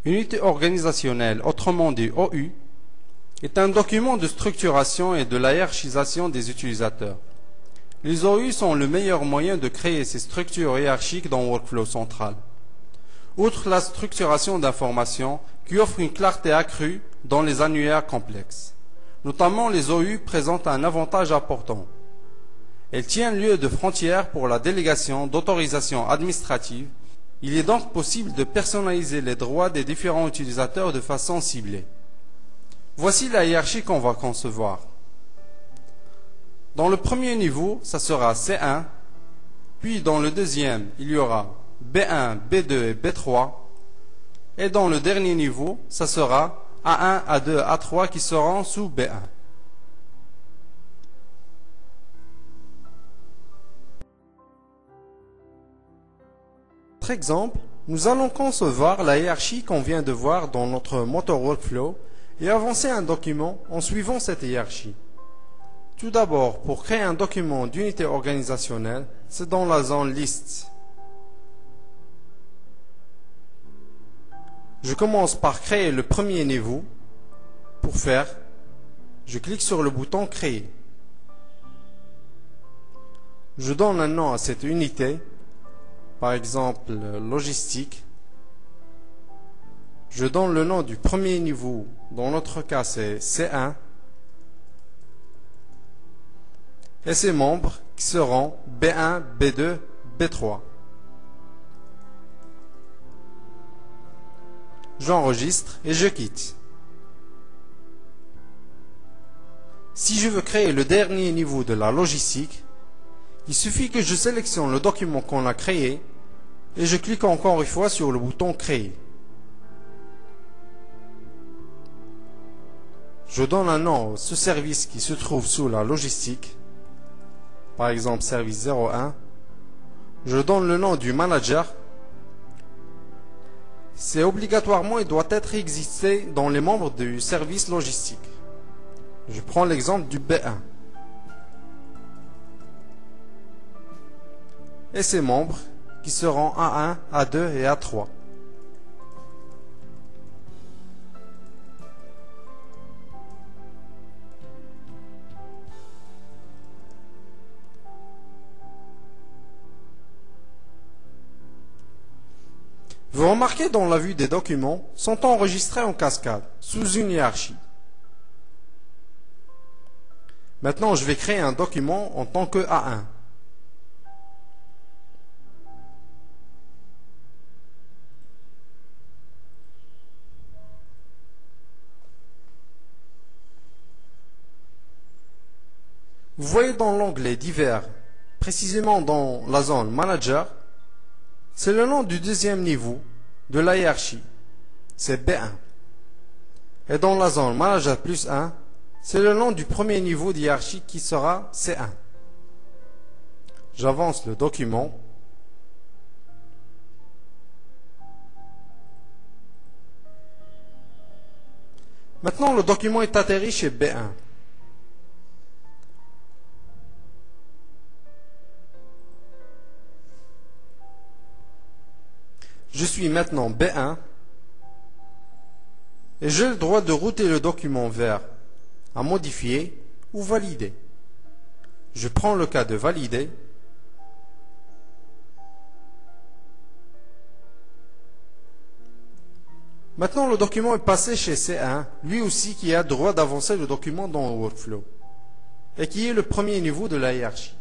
Unité organisationnelle, autrement dit OU, est un document de structuration et de la hiérarchisation des utilisateurs. Les OU sont le meilleur moyen de créer ces structures hiérarchiques dans Workflow Central. Outre la structuration d'informations qui offre une clarté accrue dans les annuaires complexes. Notamment, les OU présentent un avantage important. Elles tiennent lieu de frontière pour la délégation d'autorisation administrative. Il est donc possible de personnaliser les droits des différents utilisateurs de façon ciblée. Voici la hiérarchie qu'on va concevoir. Dans le premier niveau, ça sera C1, puis dans le deuxième, il y aura B1, B2 et B3, et dans le dernier niveau, ça sera A1, A2, A3 qui seront sous B1. Par exemple, nous allons concevoir la hiérarchie qu'on vient de voir dans notre moteur Workflow et avancer un document en suivant cette hiérarchie. Tout d'abord, pour créer un document d'unité organisationnelle, c'est dans la zone List. Je commence par créer le premier niveau. Pour faire, je clique sur le bouton Créer. Je donne un nom à cette unité, par exemple logistique. Je donne le nom du premier niveau, dans notre cas c'est C1, et ses membres qui seront B1, B2, B3. J'enregistre et je quitte. Si je veux créer le dernier niveau de la logistique, il suffit que je sélectionne le document qu'on a créé et je clique encore une fois sur le bouton Créer. Je donne un nom à ce service qui se trouve sous la logistique, par exemple service 01. Je donne le nom du manager. C'est obligatoirement, il doit être existé dans les membres du service logistique. Je prends l'exemple du B1. Et ses membres qui seront A1, A2 et A3. Vous remarquez dans la vue des documents sont enregistrés en cascade, sous une hiérarchie. Maintenant, je vais créer un document en tant que A1. Vous voyez dans l'onglet Divers, précisément dans la zone Manager, c'est le nom du deuxième niveau de la hiérarchie, c'est B1. Et dans la zone Manager plus 1, c'est le nom du premier niveau d'hiérarchie qui sera C1. J'avance le document. Maintenant, le document est atterri chez B1. Je suis maintenant B1 et j'ai le droit de router le document vers à modifier ou valider. Je prends le cas de valider. Maintenant, le document est passé chez C1, lui aussi qui a le droit d'avancer le document dans le workflow et qui est le premier niveau de la hiérarchie.